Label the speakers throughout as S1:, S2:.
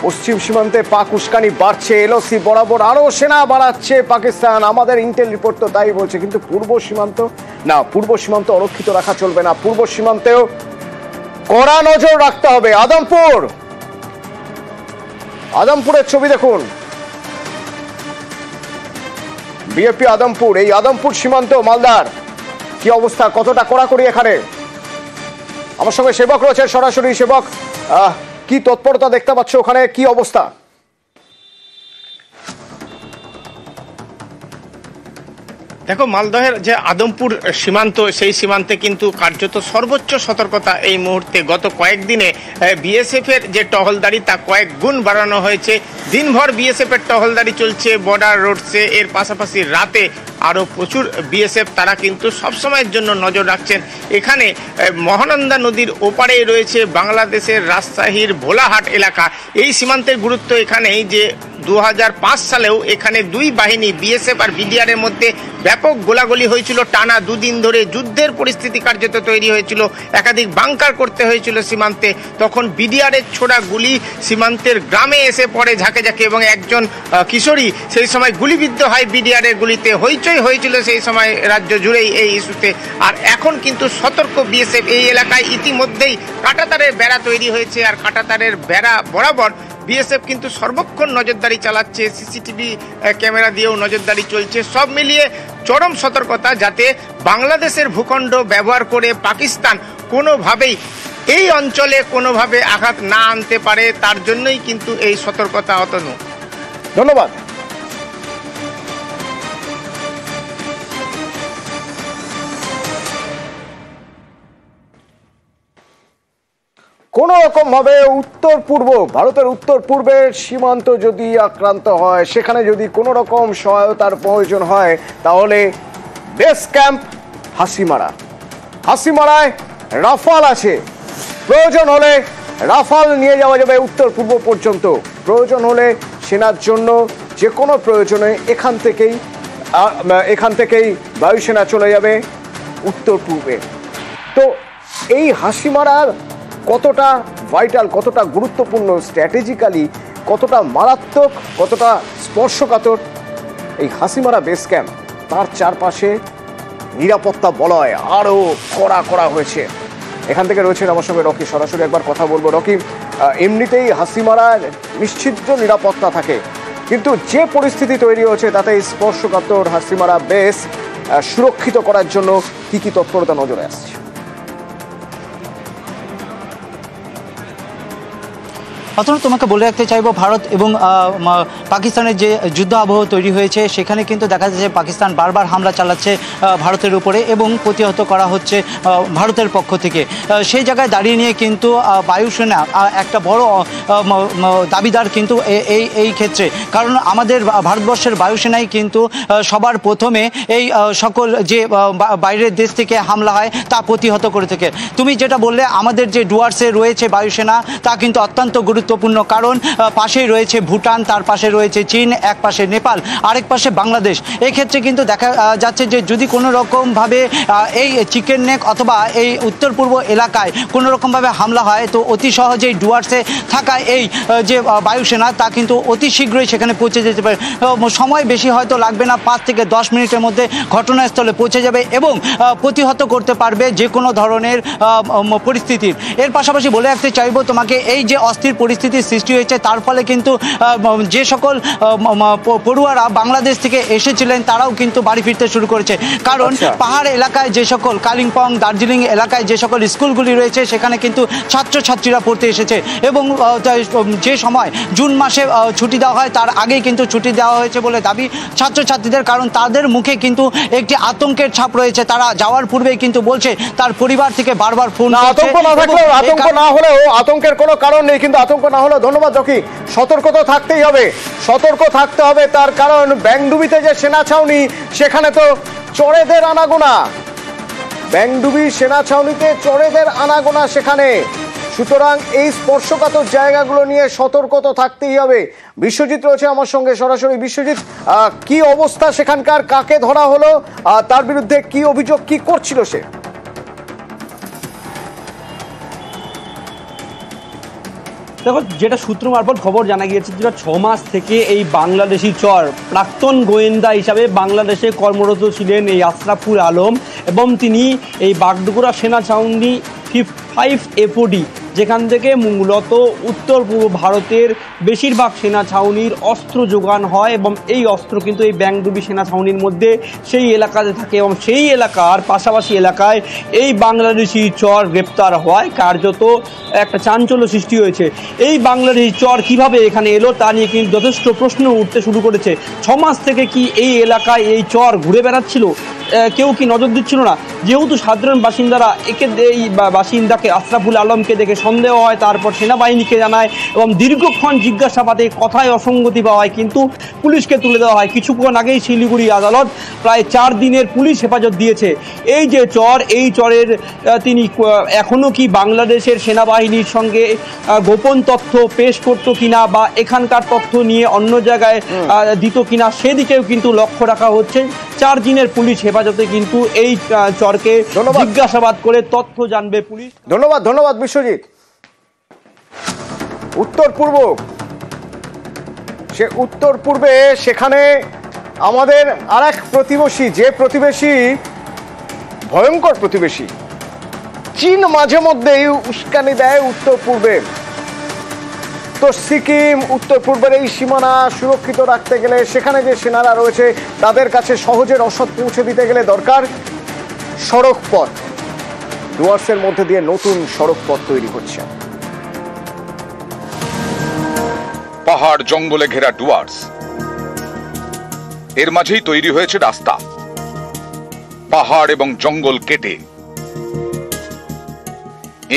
S1: পশ্চিম সীমান্তে পাক উস্কানি বাড়ছে, এলওসি বরাবর আরো সেনা বাড়াচ্ছে পাকিস্তান। আমাদের ইন্টেল রিপোর্ট তো তাই বলছে। কিন্তু পূর্ব সীমান্ত অরক্ষিত রাখা চলবে না। পূর্ব সীমান্তেও কড়া নজর রাখতে হবে। আদমপুরের ছবি দেখুন, বিএপি আদমপুর, এই আদমপুর সীমান্ত মালদার কি অবস্থা, কতটা কড়াকড়ি এখানে। আমার সঙ্গে সেবক রয়েছে সরাসরি। সেবক, কি তৎপরতা দেখতে পাচ্ছ ওখানে, কি অবস্থা?
S2: দেখো, মালদহের যে আদমপুর সীমান্ত, সেই সীমান্তে কিন্তু কার্যত সর্বোচ্চ সতর্কতা এই মুহূর্তে। গত কয়েকদিনে বিএসএফ এর যে টহলদারি তা কয়েক গুণ বাড়ানো হয়েছে। দিনভর বিএসএফ এর টহলদারি চলছে বর্ডার রোডসে। এর পাশাপাশি রাতে আরও প্রচুর বিএসএফ তারা কিন্তু সবসময়ের জন্য নজর রাখছেন। এখানে মহানন্দা নদীর ওপারেই রয়েছে বাংলাদেশের রাজশাহীর ভোলাহাট এলাকা। এই সীমান্তের গুরুত্ব এখানেই যে 2005 সালেও এখানে দুই বাহিনী বিএসএফ আর বিডিআর এর মধ্যে ব্যাপক গোলাগুলি হয়েছিল। টানা দুদিন ধরে যুদ্ধের পরিস্থিতি কার্যত তৈরি হয়েছিল। একাধিক বাংকার করতে হয়েছিল সীমান্তে। তখন বিডিআর এর ছোড়া গুলি সীমান্তের গ্রামে এসে পড়ে ঝাঁকে ঝাঁকে, এবং একজন কিশোরী সেই সময় গুলিবিদ্ধ হয় বিডিআর এর গুলিতে। হইচই হয়েছিল সেই সময় রাজ্য জুড়েই এই ইস্যুতে। আর এখন কিন্তু সতর্ক বিএসএফ। এই এলাকায় ইতিমধ্যেই কাঁটাতারের বেড়া তৈরি হয়েছে, আর কাঁটাতারের বেড়া বরাবর বিএসএফ কিন্তু সর্বক্ষণ নজরদারি চালাচ্ছে। সিসিটিভি ক্যামেরা দিয়েও নজরদারি চলছে। সব মিলিয়ে চরম সতর্কতা, যাতে বাংলাদেশের ভূখণ্ড ব্যবহার করে পাকিস্তান কোনোভাবেই এই অঞ্চলে কোনোভাবে আঘাত না আনতে পারে। তার জন্যই কিন্তু এই সতর্কতা। অতনু,
S1: ধন্যবাদ। কোন রকম ভাবে ভারতের উত্তর পূর্বের সীমান্ত যদি আক্রান্ত হয়, সেখানে যদি কোন রকম সহায়তার প্রয়োজন হয়, তাহলে বেস ক্যাম্প হাসিমারায় রাফাল আছে। প্রয়োজন হলে রাফাল নিয়ে যাওয়া যাবে উত্তর পূর্ব পর্যন্ত। প্রয়োজন হলে সেনার জন্য যে কোনো প্রয়োজনে এখান থেকেই বায়ুসেনা চলে যাবে উত্তর পূর্বে। তো এই হাসিমারার কতটা ভাইটাল, কতটা গুরুত্বপূর্ণ, স্ট্র্যাটেজিক্যালি কতটা মারাত্মক, কতটা স্পর্শকাতর এই হাসিমারা বেস ক্যাম্প, তার চারপাশে নিরাপত্তা বলয় আরও কড়া হয়েছে। এখান থেকে রয়েছেন আমার সঙ্গে রকি, সরাসরি একবার কথা বলবো। রকি, এমনিতেই হাসিমারার নিশ্চিত নিরাপত্তা থাকে, কিন্তু যে পরিস্থিতি তৈরি হয়েছে তাতে স্পর্শকাতর হাসিমারা বেস সুরক্ষিত করার জন্য কি কি তৎপরতা নজরে আসছে?
S3: অথবা তোমাকে বলে রাখতে চাইবো, ভারত এবং পাকিস্তানের যে যুদ্ধ আবহ তৈরি হয়েছে, সেখানে কিন্তু দেখা যাচ্ছে পাকিস্তান বারবার হামলা চালাচ্ছে ভারতের উপরে এবং প্রতিহত করা হচ্ছে ভারতের পক্ষ থেকে। সেই জায়গায় দাঁড়িয়ে নিয়ে কিন্তু বায়ুসেনা একটা বড় দাবিদার কিন্তু এই ক্ষেত্রে, কারণ আমাদের ভারতবর্ষের বায়ুসেনাই কিন্তু সবার প্রথমে এই সকল যে বাইরের দেশ থেকে হামলা হয় তা প্রতিহত করে থাকে। তুমি যেটা বললে, আমাদের যে ডুয়ার্সে রয়েছে বায়ুসেনা, তা কিন্তু অত্যন্ত গুরুত্বপূর্ণ, কারণ পাশেই রয়েছে ভুটান, তার পাশে রয়েছে চীন, এক পাশে নেপাল, আরেক পাশে বাংলাদেশ। এক্ষেত্রে কিন্তু দেখা যাচ্ছে যে যদি কোনো রকমভাবে এই চিকেন নেক অথবা এই উত্তর পূর্ব এলাকায় কোনো রকমভাবে হামলা হয়, তো অতি সহজেই ডুয়ার্সে থাকা এই যে বায়ুসেনা তা কিন্তু অতি শীঘ্রই সেখানে পৌঁছে যেতে পারে। সময় বেশি হয়তো লাগবে না, 5 থেকে 10 মিনিটের মধ্যে ঘটনাস্থলে পৌঁছে যাবে এবং প্রতিহত করতে পারবে যে কোনো ধরনের পরিস্থিতির। এর পাশাপাশি বলে রাখতে চাইবো তোমাকে, এই যে অস্থির পরিস্থিতির সৃষ্টি হয়েছে, তার ফলে কিন্তু যে সকল পড়ুয়ারা বাংলাদেশ থেকে এসেছিলেন তারাও কিন্তু বাড়ি ফিরতে শুরু করেছে। কারণ পাহাড় এলাকায় যে সকল কালিম্পং, দার্জিলিং এলাকায় যে সকল স্কুলগুলি রয়েছে, সেখানে কিন্তু ছাত্রছাত্রীরা পড়তে এসেছে এবং যে সময় জুন মাসে ছুটি দেওয়া হয় তার আগেই কিন্তু ছুটি দেওয়া হয়েছে বলে দাবি ছাত্রছাত্রীদের। কারণ তাদের মুখে কিন্তু একটি আতঙ্কের ছাপ রয়েছে। তারা যাওয়ার পূর্বেই কিন্তু বলছে তার পরিবার থেকে বারবার ফোন করছে।
S1: আতঙ্ক না হলেও, আতঙ্কের কোনো কারণ নেই, কিন্তু আতঙ্ক না হলেও ধন্যবাদ রকি, সতর্ক তো থাকতেই হবে। সতর্ক থাকতে হবে তার কারণ ব্যাংডুবিতে যে সেনা ছাউনি, সেখানে তো চোরেদের আনাগোনা। ব্যাংডুবি সেনা ছাউনিতে চোরেদের আনাগোনা সেখানে। সুতরাং এই স্পর্শকাতর জায়গাগুলো নিয়ে সতর্ক তো থাকতেই হবে। বিশ্বজিৎ রয়েছে আমার সঙ্গে সরাসরি। বিশ্বজিৎ, কি অবস্থা সেখানকার, কাকে ধরা হলো, তার বিরুদ্ধে কি অভিযোগ, কি করছিল সে?
S4: দেখো, যেটা সূত্র মারফত খবর জানা গিয়েছে, যেটা 6 মাস থেকে এই বাংলাদেশি চর প্রাক্তন গোয়েন্দা হিসাবে বাংলাদেশে কর্মরত ছিলেন এই আশরাফুল আলম, এবং তিনি এই বাগডোগরা সেনা ছাউনি 5 FOD, যেখান থেকে মূলত উত্তর পূর্ব ভারতের বেশিরভাগ সেনা ছাউনির অস্ত্র যোগান হয়, এবং এই অস্ত্র কিন্তু এই ব্যাংডুবি সেনা ছাউনির মধ্যে সেই এলাকাতে থাকে, এবং সেই এলাকার পাশাপাশি এলাকায় এই বাংলাদেশি চর গ্রেপ্তার হওয়ায় কার্যত একটা চাঞ্চল্য সৃষ্টি হয়েছে। এই বাংলাদেশি চর কিভাবে এখানে এলো তা নিয়ে কিন্তু যথেষ্ট প্রশ্ন উঠতে শুরু করেছে। 6 মাস থেকে কি এই এলাকায় এই চর ঘুরে বেড়াচ্ছিল? কেউ কি নজর দিচ্ছিল না? যেহেতু সাধারণ বাসিন্দারা এই বাসিন্দাকে আশরাফুল আলমকে দেখে সন্দেহ হয়, তারপর সেনাবাহিনীকে জানায়, এবং দীর্ঘক্ষণ জিজ্ঞাসাবাদে কথায় অসঙ্গতি পাওয়া হয়, কিন্তু পুলিশকে তুলে দেওয়া হয়। কিছুক্ষণ আগেই শিলিগুড়ি আদালত প্রায় 4 দিনের পুলিশ হেফাজত দিয়েছে। এই যে চর, এই চরের তিনি এখনও কি বাংলাদেশের সেনাবাহিনীর সঙ্গে গোপন তথ্য পেশ করতো কিনা, বা এখানকার তথ্য নিয়ে অন্য জায়গায় দিত কিনা, সেদিকেও কিন্তু লক্ষ্য রাখা হচ্ছে। 4 দিনের পুলিশ হেফাজতে কিন্তু এই চরকে জিজ্ঞাসাবাদ করে তথ্য জানবে পুলিশ।
S1: ধন্যবাদ বিশ্বজিৎ। উত্তর পূর্বে সেখানে আমাদের আর এক প্রতিবেশী, যে প্রতিবেশী ভয়ঙ্কর প্রতিবেশী, চীন মাঝে মধ্যেই উস্কানি দেয় উত্তর পূর্বে। তো সিকিম, উত্তর পূর্বের এই সীমানা সুরক্ষিত রাখতে গেলে সেখানে যে সেনারা রয়েছে তাদের কাছে সহজে রসদ পৌঁছে দিতে গেলে দরকার সড়ক পথ। ডুয়ার্সের মধ্যে দিয়ে নতুন সড়ক পথ তৈরি হচ্ছে।
S5: পাহাড় জঙ্গলে ঘেরা ডুয়ার্স, এর মাঝেই তৈরি হয়েছে রাস্তা। পাহাড় এবং জঙ্গল কেটে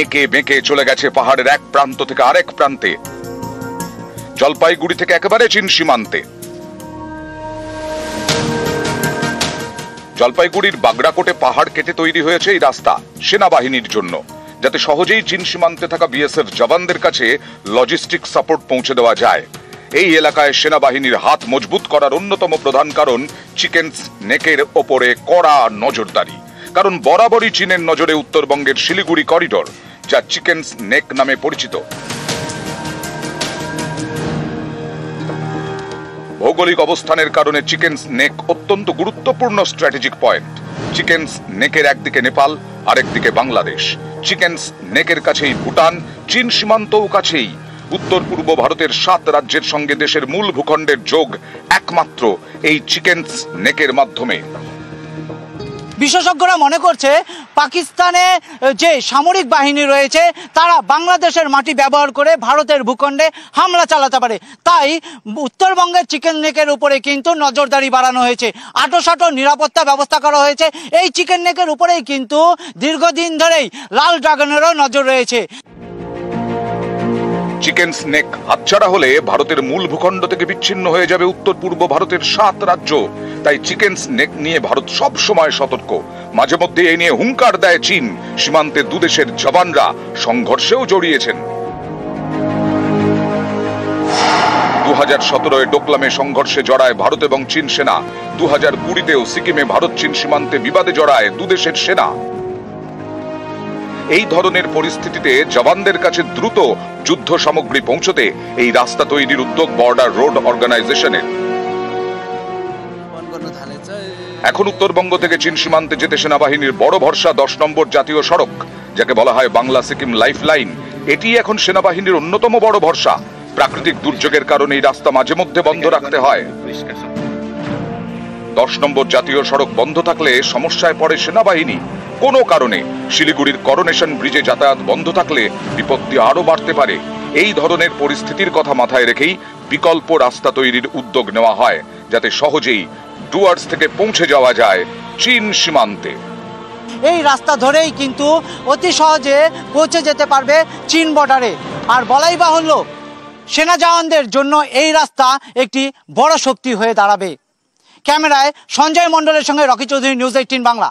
S5: এঁকে বেঁকে চলে গেছে পাহাড়ের এক প্রান্ত থেকে আরেক প্রান্তে, জলপাইগুড়ি থেকে একেবারে চীন সীমান্তে। জলপাইগুড়ির বাগড়াকোটে পাহাড় কেটে তৈরি হয়েছে এই রাস্তা সেনাবাহিনীর জন্য, যাতে সহজেই চীন সীমান্তে থাকা BSF জওয়ানদের কাছে লজিস্টিক সাপোর্ট পৌঁছে দেওয়া যায়। এই এলাকায় সেনাবাহিনীর হাত মজবুত করার অন্যতম প্রধান কারণ চিকেন নেকের ওপরে কড়া নজরদারি। কারণ বরাবরই চীনের নজরে উত্তরবঙ্গের শিলিগুড়ি করিডোর, যা চিকেন নেক নামে পরিচিত। ভৌগোলিক অবস্থানের কারণে চিকেন নেক অত্যন্ত গুরুত্বপূর্ণ স্ট্র্যাটেজিক পয়েন্ট। চিকেন নেকের একদিকে নেপাল, আরেকদিকে বাংলাদেশ। চিকেন নেকের কাছেই ভুটান, চীন সীমান্তও কাছেই। উত্তর পূর্ব ভারতের 7 রাজ্যের সঙ্গে দেশের মূল ভূখণ্ডের যোগ একমাত্র এই চিকেন নেকের মাধ্যমে।
S3: বিশেষজ্ঞরা মনে করছে পাকিস্তানে যে সামরিক বাহিনী রয়েছে তারা বাংলাদেশের মাটি ব্যবহার করে ভারতের ভূখণ্ডে হামলা চালাতে পারে, তাই উত্তরবঙ্গের চিকেন নেকের উপরে কিন্তু নজরদারি বাড়ানো হয়েছে। আঁটো নিরাপত্তা ব্যবস্থা করা হয়েছে। এই চিকেন নেকের উপরেই কিন্তু দীর্ঘদিন ধরেই লাল ড্রাগনেরও নজর রয়েছে।
S5: চিকেন স্নেক হাতছাড়া হলে ভারতের মূল ভূখণ্ড থেকে বিচ্ছিন্ন হয়ে যাবে উত্তর পূর্ব ভারতের 7 রাজ্য। তাই চিকেন স্নেক নিয়ে ভারত সব সময় সতর্ক। মাঝে মধ্যে এই নিয়ে হুঙ্কার দেয় চীন। সীমান্তে দুদেশের জওয়ানরা সংঘর্ষেও জড়িয়েছেন। 2017 ডোকলামে সংঘর্ষে জড়ায় ভারত এবং চীন সেনা। 2020তেও সিকিমে ভারত চীন সীমান্তে বিবাদে জড়ায় দুদেশের সেনা। এই ধরনের পরিস্থিতিতে জওয়ানদের কাছে দ্রুত যুদ্ধ সামগ্রী পৌঁছতে এই রাস্তা তৈরির উদ্যোগ বর্ডার রোড অর্গানাইজেশনের। এখন উত্তরবঙ্গ থেকে চীন সীমান্তে যেতে সেনাবাহিনীর বড় ভরসা 10 নম্বর জাতীয় সড়ক, যাকে বলা হয় বাংলা সিকিম লাইফ লাইন। এটি এখন সেনাবাহিনীর অন্যতম বড় ভরসা। প্রাকৃতিক দুর্যোগের কারণে এই রাস্তা মাঝে মধ্যে বন্ধ রাখতে হয়। 10 নম্বর জাতীয় সড়ক বন্ধ থাকলে সমস্যায় পড়ে সেনাবাহিনী। কোনো কারণে শিলিগুড়ির করোনেশন ব্রিজে যাতায়াত বন্ধ থাকলে বিপত্তি আরো বাড়তে পারে। এই ধরনের পরিস্থিতির কথা মাথায় রেখেই বিকল্প রাস্তা তৈরির উদ্যোগ নেওয়া হয়, যাতে সহজেই ডুয়ার্স থেকে পৌঁছে যাওয়া যায় চীন সীমান্তে।
S3: এই রাস্তা ধরেই কিন্তু অতি সহজে পৌঁছে যেতে পারবে চীন বর্ডারে। আর বলাই বাহুল্য, সেনা জওয়ানদের জন্য এই রাস্তা একটি বড় শক্তি হয়ে দাঁড়াবে। ক্যামেরায় সঞ্জয় মণ্ডলের সঙ্গে রকি চৌধুরী, নিউজ 18 বাংলা।